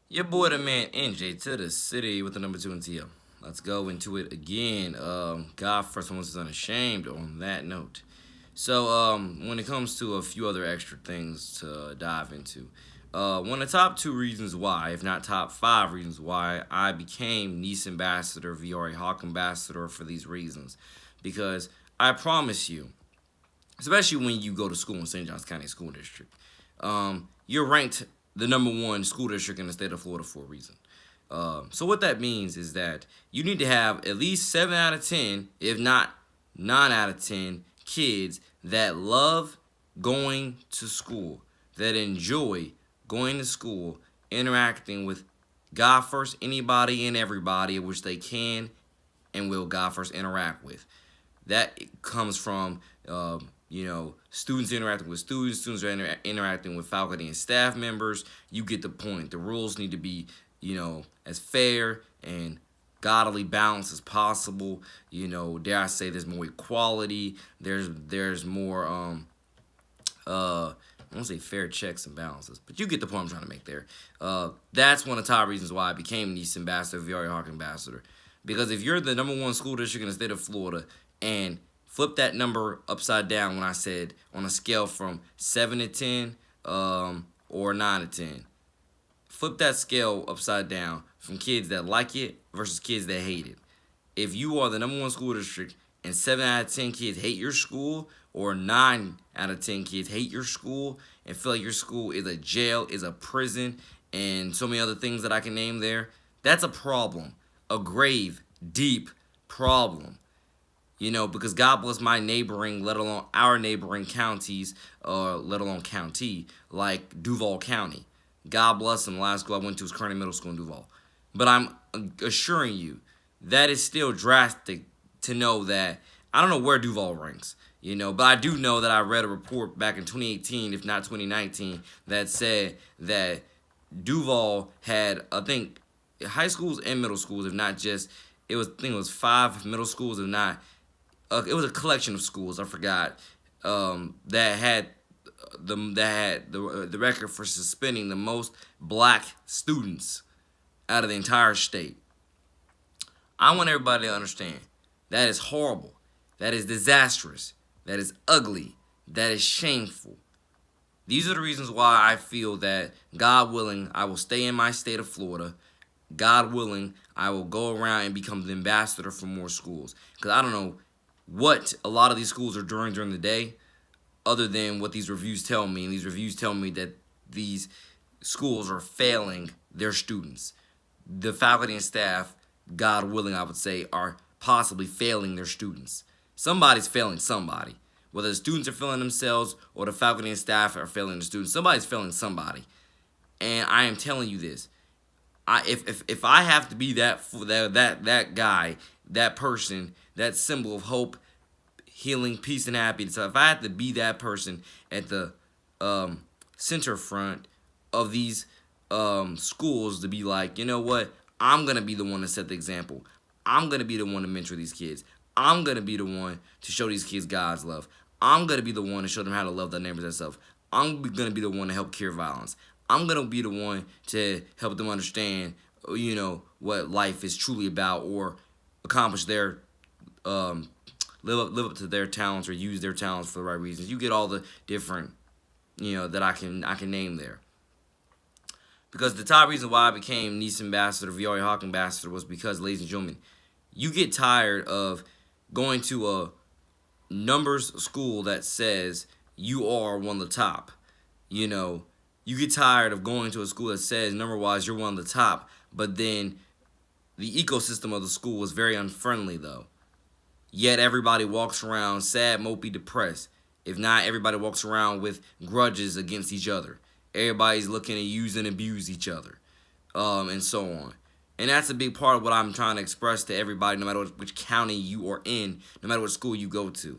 Your boy, the man NJ to the city with the number two in TL. Let's go into it again. God first one was unashamed on that note. When it comes to a few other extra things to dive into, one of the top two reasons why, if not top five reasons why, I became Nice ambassador, VRA Hawk ambassador for these reasons, because I promise you, especially when you go to school in St. Johns County School District, you're ranked the number one school district in the state of Florida for a reason. So what that means is that you need to have at least 7 out of 10, if not 9 out of 10 kids that love going to school, that enjoy going to school, interacting with God first anybody and everybody which they can and will God first interact with. That comes from students interacting with students, students are interacting with faculty and staff members. You get the point. The rules need to be, as fair and godly balanced as possible. Dare I say, there's more equality. There's more I won't say fair checks and balances, but you get the point I'm trying to make there. That's one of the top reasons why I became Nice ambassador, VRA Hawk ambassador. Because if you're the number one school district in the state of Florida and flip that number upside down when I said on a scale from 7 to 10 or 9 to 10, flip that scale upside down from kids that like it versus kids that hate it. If you are the number one school district and 7 out of 10 kids hate your school, or 9 out of 10 kids hate your school and feel like your school is a jail, is a prison, and so many other things that I can name there, that's a problem. A grave, deep problem. Because God bless my neighboring, let alone our neighboring counties, let alone county, like Duval County. God bless them. The last school I went to was Kearney Middle School in Duval. But I'm assuring you, that is still drastic to know that, I don't know where Duval ranks, but I do know that I read a report back in 2018, if not 2019, that said that Duval had, I think, high schools and middle schools, if not just, I think it was 5 middle schools, if not, it was a collection of schools, I forgot, that had the record for suspending the most black students out of the entire state. I want everybody to understand that is horrible. That is disastrous. That is ugly. That is shameful. These are the reasons why I feel that, God willing, I will stay in my state of Florida. God willing, I will go around and become the ambassador for more schools. Because I don't know what a lot of these schools are doing during the day, other than what these reviews tell me. And these reviews tell me that these schools are failing their students. The faculty and staff, God willing, I would say, are possibly failing their students. Somebody's failing somebody. Whether the students are failing themselves or the faculty and staff are failing the students, somebody's failing somebody. And I am telling you this. If I have to be that guy, that person, that symbol of hope, healing, peace, and happiness, so if I have to be that person at the center front of these schools to be like, you know what, I'm going to be the one to set the example. I'm going to be the one to mentor these kids. I'm going to be the one to show these kids God's love. I'm going to be the one to show them how to love their neighbors as self. I'm going to be the one to help cure violence. I'm going to be the one to help them understand, what life is truly about, or accomplish their, live up to their talents, or use their talents for the right reasons. You get all the different, that I can name there. Because the top reason why I became Nice ambassador, VRA Hawk ambassador, was because, ladies and gentlemen, you get tired of going to a numbers school that says you are one of the top. You get tired of going to a school that says number-wise you're one of the top, but then the ecosystem of the school is very unfriendly, though. Yet everybody walks around sad, mopey, depressed. If not, everybody walks around with grudges against each other. Everybody's looking to use and abuse each other, and so on. And that's a big part of what I'm trying to express to everybody, no matter which county you are in, no matter what school you go to.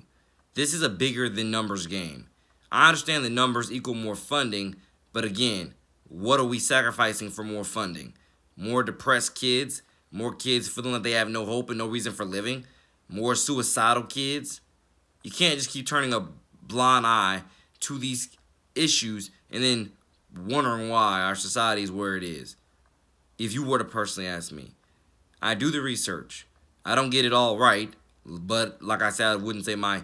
This is a bigger than numbers game. I understand that numbers equal more funding, but again, what are we sacrificing for more funding? More depressed kids? More kids feeling like they have no hope and no reason for living? More suicidal kids? You can't just keep turning a blind eye to these issues and then wondering why our society is where it is. if you were to personally ask me, I do the research. I don't get it all right, but like I said, I wouldn't say my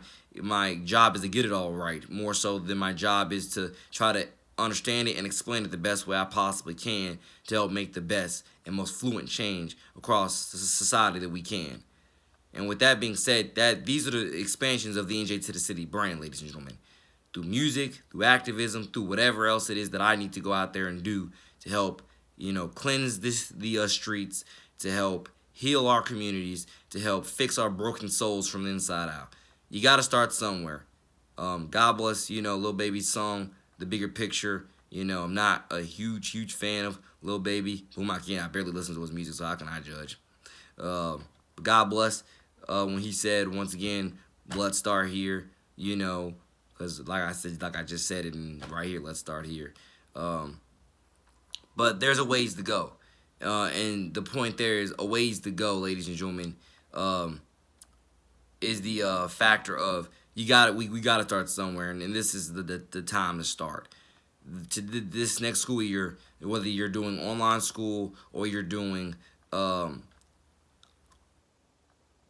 job is to get it all right. More so than my job is to try to understand it and explain it the best way I possibly can to help make the best and most fluent change across the society that we can. And with that being said, that these are the expansions of the NJ to the City brand, ladies and gentlemen. Through music, through activism, through whatever else it is that I need to go out there and do to help, cleanse the streets, to help heal our communities, to help fix our broken souls from the inside out. You got to start somewhere. God bless, Lil Baby's song, The Bigger Picture. I'm not a huge fan of Lil Baby, whom I barely listen to his music, so how can I judge? But God bless when he said, once again, let's start here, because like I just said it right here, let's start here. But there's a ways to go. And the point there is a ways to go, ladies and gentlemen, is the factor of we gotta start somewhere, and this is the time to start. This next school year, whether you're doing online school or you're doing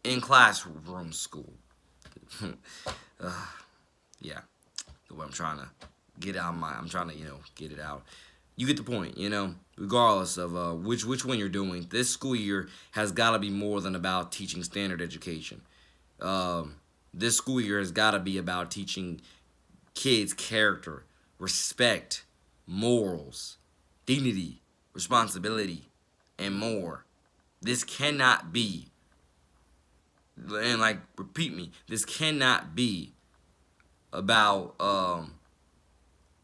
in classroom school, yeah, the way I'm trying to get out I'm trying to get it out. You get the point, regardless of which one you're doing. This school year has got to be more than about teaching standard education. This school year has got to be about teaching kids character, respect, morals, dignity, responsibility, and more. This cannot be, and repeat me, this cannot be about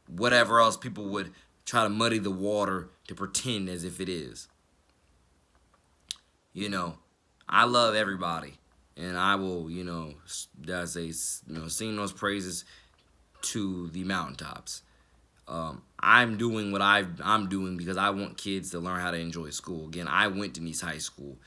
whatever else people would try to muddy the water to pretend as if it is. I love everybody, and I will, sing those praises to the mountaintops. I'm doing what I'm doing because I want kids to learn how to enjoy school. Again, I went to Nice High School,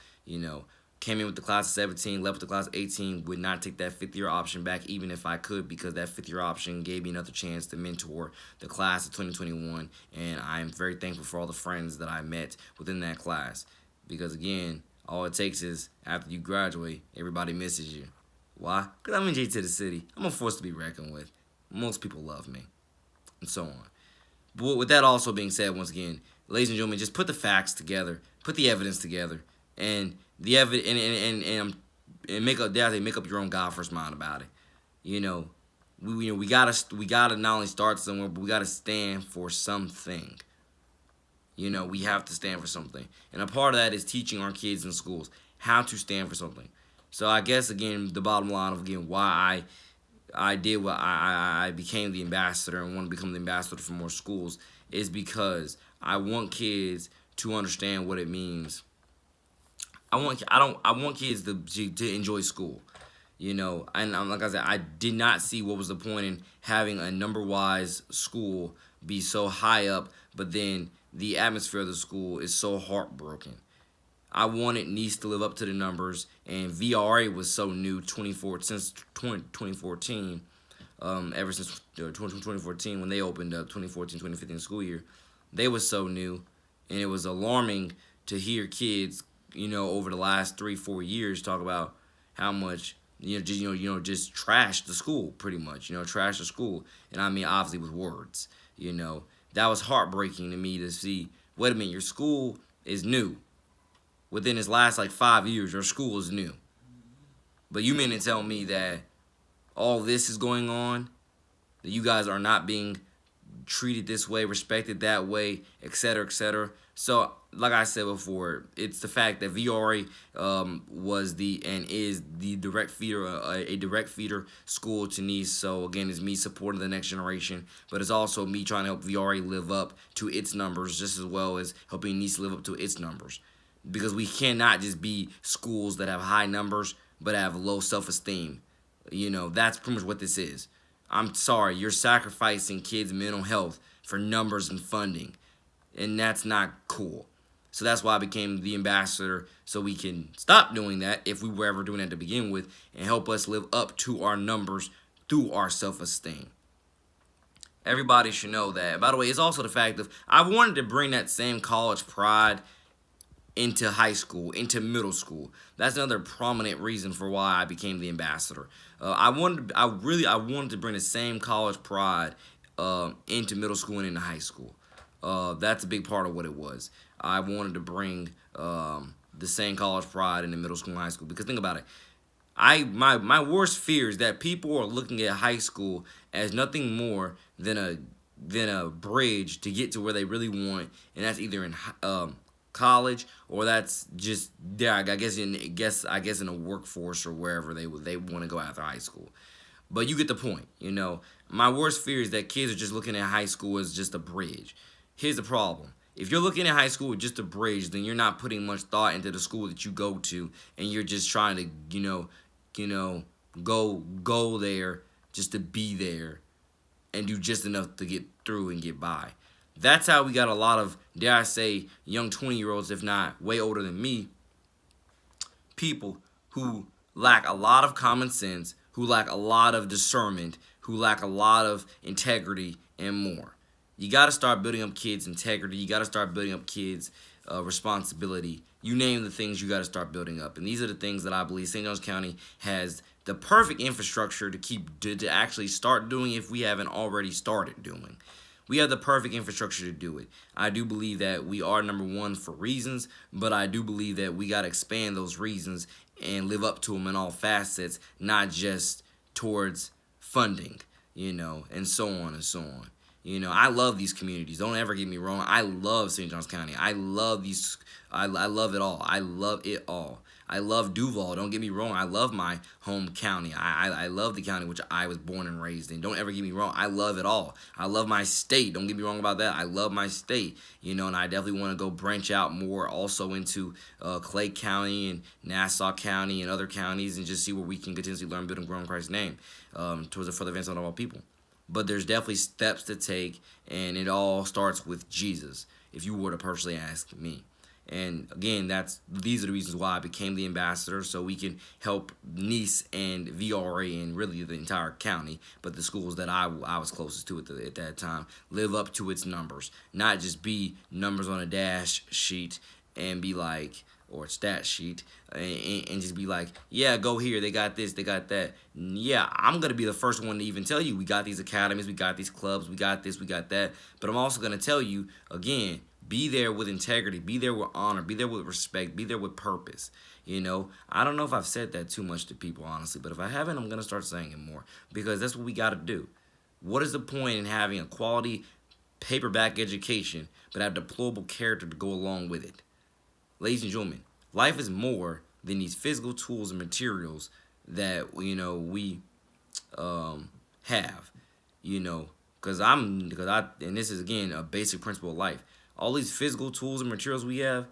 came in with the class of 17, left with the class of 18, would not take that fifth year option back even if I could, because that fifth year option gave me another chance to mentor the class of 2021, and I'm very thankful for all the friends that I met within that class, because again, all it takes is after you graduate, everybody misses you. Why? Because I'm NJ to the city. I'm a force to be reckoned with. Most people love me, and so on. But with that also being said, once again, ladies and gentlemen, just put the facts together, put the evidence together, and the evidence and make up your own God first mind about it. We gotta not only start somewhere, but we gotta stand for something. We have to stand for something, and a part of that is teaching our kids in schools how to stand for something. So I guess again, the bottom line of why I did what I became the ambassador and want to become the ambassador for more schools is because I want kids to understand what it means. I want kids to enjoy school, and like I said, I did not see what was the point in having a number-wise school be so high up, but then the atmosphere of the school is so heartbroken. I wanted Nice to live up to the numbers, and VRA was so new since 2014, ever since 2014 when they opened up 2014-2015 school year. They was so new, and it was alarming to hear kids, over the last 3-4 years talk about how much just trash the school, pretty much, trash the school, and I mean obviously with words, that was heartbreaking to me to see. Wait a minute, your school is new. Within its last 5 years, your school is new. But you mean to tell me that all this is going on, that you guys are not being treated this way, respected that way, etc., etc. So, like I said before, it's the fact that VRA was and is the direct feeder, a direct feeder school to Nice. So again, it's me supporting the next generation, but it's also me trying to help VRA live up to its numbers, just as well as helping Nice live up to its numbers. Because we cannot just be schools that have high numbers but have low self-esteem. That's pretty much what this is. I'm sorry, you're sacrificing kids' mental health for numbers and funding, and that's not cool. So that's why I became the ambassador, so we can stop doing that if we were ever doing that to begin with, and help us live up to our numbers through our self-esteem. Everybody should know that. By the way, it's also the fact of I wanted to bring that same college pride into high school, into middle school. That's another prominent reason for why I became the ambassador. I wanted to bring the same college pride into middle school and into high school. That's a big part of what it was. I wanted to bring the same college pride into middle school and high school, because think about it. My worst fear is that people are looking at high school as nothing more than a bridge to get to where they really want, and that's either in college, or that's just there. I guess in a workforce or wherever they want to go after high school. But you get the point. My worst fear is that kids are just looking at high school as just a bridge. Here's the problem. If you're looking at high school with just a bridge, then you're not putting much thought into the school that you go to, and you're just trying to, go there just to be there and do just enough to get through and get by. That's how we got a lot of, dare I say, young 20-year-olds, if not way older than me, people who lack a lot of common sense, who lack a lot of discernment, who lack a lot of integrity, and more. You got to start building up kids' integrity. You got to start building up kids' responsibility. You name the things you got to start building up. And these are the things that I believe St. Johns County has the perfect infrastructure to actually start doing if we haven't already started doing. We have the perfect infrastructure to do it. I do believe that we are number one for reasons, but I do believe that we got to expand those reasons and live up to them in all facets, not just towards funding, and so on and so on. I love these communities. Don't ever get me wrong. I love St. Johns County. I love these. I love it all. I love it all. I love Duval. Don't get me wrong. I love my home county. I love the county which I was born and raised in. Don't ever get me wrong. I love it all. I love my state. Don't get me wrong about that. I love my state. And I definitely want to go branch out more also into Clay County and Nassau County and other counties, and just see where we can continuously learn, build, and grow in Christ's name towards the further advancement of all people. But there's definitely steps to take, and it all starts with Jesus, if you were to personally ask me. And again, these are the reasons why I became the ambassador, so we can help Nice and VRA and really the entire county, but the schools that I was closest to at that time, live up to its numbers, not just be numbers on a dash sheet and be like, or a stat sheet, and just be like, yeah, go here, they got this, they got that. Yeah, I'm going to be the first one to even tell you, we got these academies, we got these clubs, we got this, we got that. But I'm also going to tell you, again, be there with integrity, be there with honor, be there with respect, be there with purpose. I don't know if I've said that too much to people, honestly, but if I haven't, I'm going to start saying it more, because that's what we got to do. What is the point in having a quality paperback education but have deplorable character to go along with it? Ladies and gentlemen, life is more than these physical tools and materials that we have. And this is again a basic principle of life. All these physical tools and materials we have,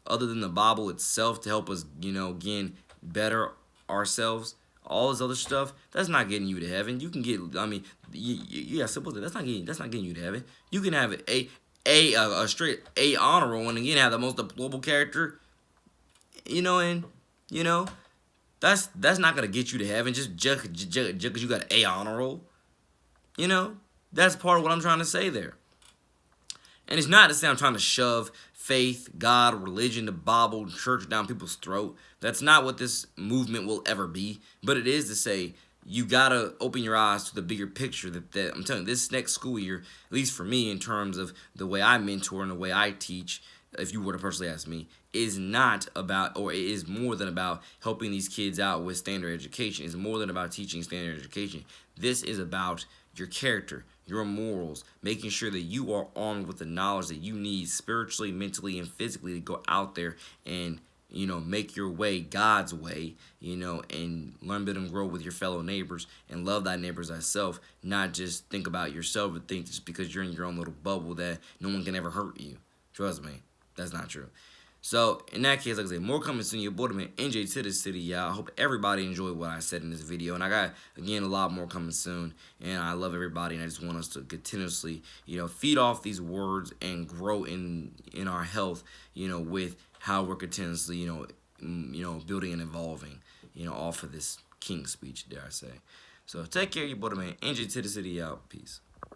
other than the Bible itself to help us, again, better ourselves. All this other stuff, that's not getting you to heaven. You can get, simple. That's not getting you to heaven. You can have a straight A honor roll and again have the most deplorable character, that's not gonna get you to heaven just because you got an A honor roll. That's part of what I'm trying to say there. And it's not to say I'm trying to shove faith, God, religion, the Bible, church down people's throat. That's not what this movement will ever be. But it is to say you gotta open your eyes to the bigger picture that I'm telling you, this next school year, at least for me in terms of the way I mentor and the way I teach, if you were to personally ask me, is not about, or it is more than about helping these kids out with standard education. It's more than about teaching standard education. This is about your character, your morals, making sure that you are armed with the knowledge that you need spiritually, mentally, and physically to go out there and make your way God's way, and learn, build, and grow with your fellow neighbors and love thy neighbors thyself, not just think about yourself and think just because you're in your own little bubble that no one can ever hurt you. Trust me, that's not true. So, in that case, like I said, more coming soon. Your boy, man, NJ to the city, y'all. I hope everybody enjoyed what I said in this video. And I got, again, a lot more coming soon. And I love everybody, and I just want us to continuously, feed off these words and grow in our health, with how we're continuously, building and evolving, off of this King speech, dare I say. So, take care, your boy, man. NJ to the city, y'all. Peace.